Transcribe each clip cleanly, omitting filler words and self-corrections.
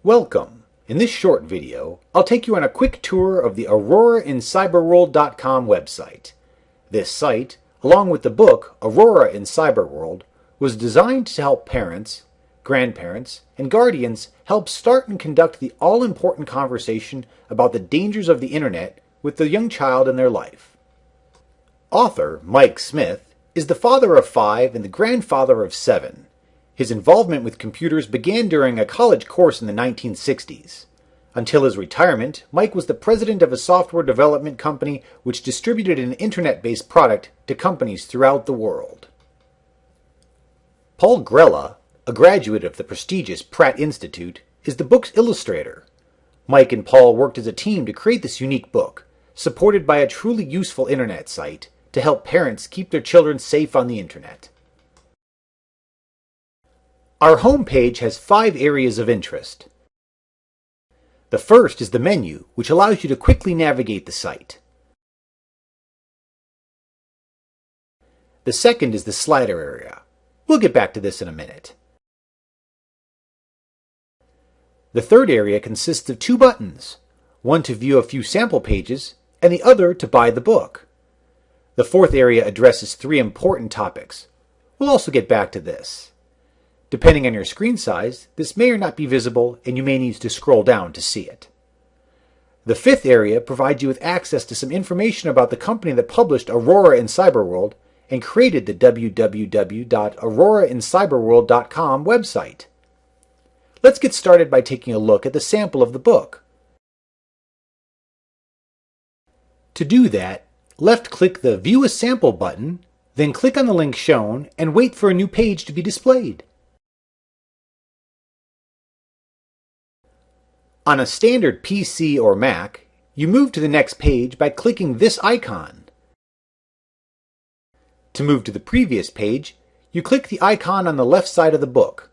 Welcome! In this short video, I'll take you on a quick tour of the AurorainCyberworldDOTcom website. This site, along with the book Aurora in Cyberworld, was designed to help parents, grandparents, and guardians help start and conduct the all-important conversation about the dangers of the internet with the young child in their life. Author Mike Smith is the father of 5 and the grandfather of 7. His involvement with computers began during a college course in the 1960s. Until his retirement, Mike was the president of a software development company which distributed an internet-based product to companies throughout the world. Paul Grella, a graduate of the prestigious Pratt Institute, is the book's illustrator. Mike and Paul worked as a team to create this unique book, supported by a truly useful internet site to help parents keep their children safe on the internet. Our home page has 5 areas of interest. The first is the menu, which allows you to quickly navigate the site. The second is the slider area. We'll get back to this in a minute. The third area consists of 2 buttons, one to view a few sample pages and the other to buy the book. The fourth area addresses 3 important topics. We'll also get back to this. Depending on your screen size, this may or not be visible and you may need to scroll down to see it. The fifth area provides you with access to some information about the company that published Aurora in Cyberworld and created the www.AurorainCyberworld.com website. Let's get started by taking a look at the sample of the book. To do that, left-click the View a Sample button, then click on the link shown and wait for a new page to be displayed. On a standard PC or Mac, you move to the next page by clicking this icon. To move to the previous page, you click the icon on the left side of the book.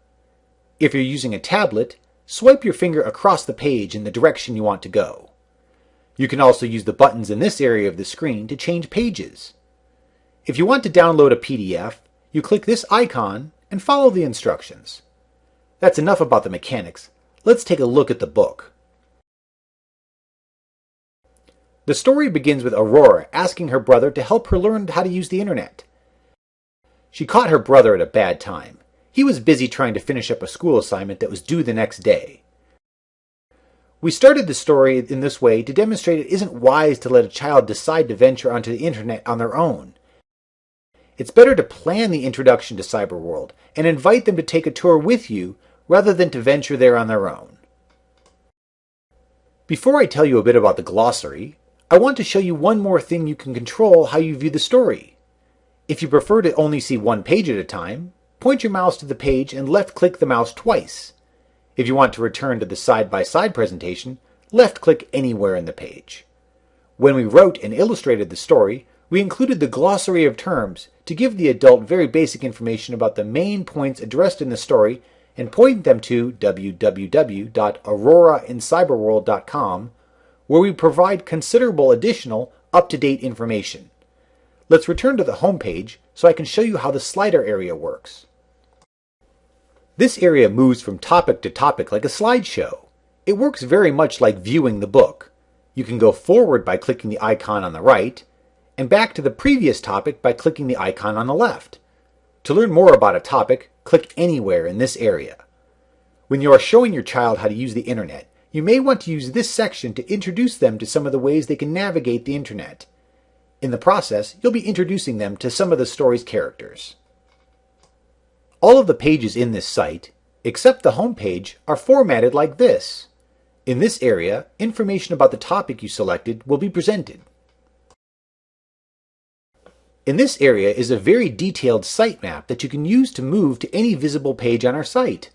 If you're using a tablet, swipe your finger across the page in the direction you want to go. You can also use the buttons in this area of the screen to change pages. If you want to download a PDF, you click this icon and follow the instructions. That's enough about the mechanics. Let's take a look at the book. The story begins with Aurora asking her brother to help her learn how to use the internet. She caught her brother at a bad time. He was busy trying to finish up a school assignment that was due the next day. We started the story in this way to demonstrate it isn't wise to let a child decide to venture onto the internet on their own. It's better to plan the introduction to Cyberworld and invite them to take a tour with you rather than to venture there on their own. Before I tell you a bit about the glossary, I want to show you one more thing you can control how you view the story. If you prefer to only see one page at a time, point your mouse to the page and left-click the mouse twice. If you want to return to the side-by-side presentation, left-click anywhere in the page. When we wrote and illustrated the story, we included the glossary of terms to give the adult very basic information about the main points addressed in the story and point them to www.AurorainCyberworld.com, where we provide considerable additional, up-to-date information. Let's return to the home page so I can show you how the slider area works. This area moves from topic to topic like a slideshow. It works very much like viewing the book. You can go forward by clicking the icon on the right, and back to the previous topic by clicking the icon on the left. To learn more about a topic, click anywhere in this area. When you are showing your child how to use the internet, you may want to use this section to introduce them to some of the ways they can navigate the internet. In the process, you'll be introducing them to some of the story's characters. All of the pages in this site, except the home page, are formatted like this. In this area, information about the topic you selected will be presented. In this area is a very detailed sitemap that you can use to move to any visible page on our site.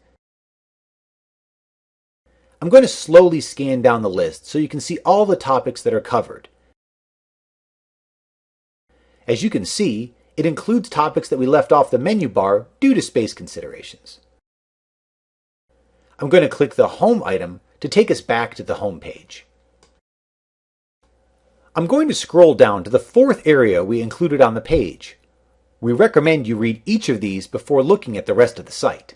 I'm going to slowly scan down the list so you can see all the topics that are covered. As you can see, it includes topics that we left off the menu bar due to space considerations. I'm going to click the Home item to take us back to the home page. I'm going to scroll down to the 4th area we included on the page. We recommend you read each of these before looking at the rest of the site.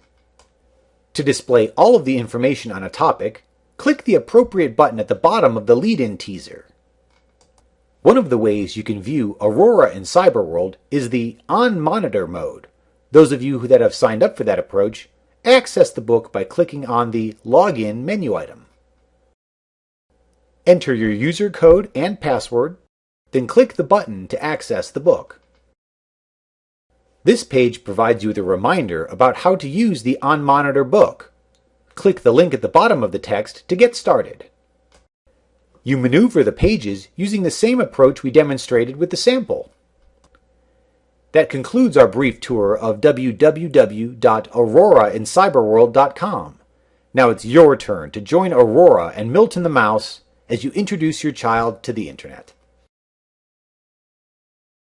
To display all of the information on a topic, click the appropriate button at the bottom of the lead-in teaser. One of the ways you can view Aurora in CyberWorld is the On Monitor mode. Those of you that have signed up for that approach, access the book by clicking on the Login menu item. Enter your user code and password, then click the button to access the book. This page provides you with a reminder about how to use the On Monitor book. Click the link at the bottom of the text to get started. You maneuver the pages using the same approach we demonstrated with the sample. That concludes our brief tour of www.AurorainCyberworldDOTcom. Now it's your turn to join Aurora and Milton the Mouse as you introduce your child to the Internet.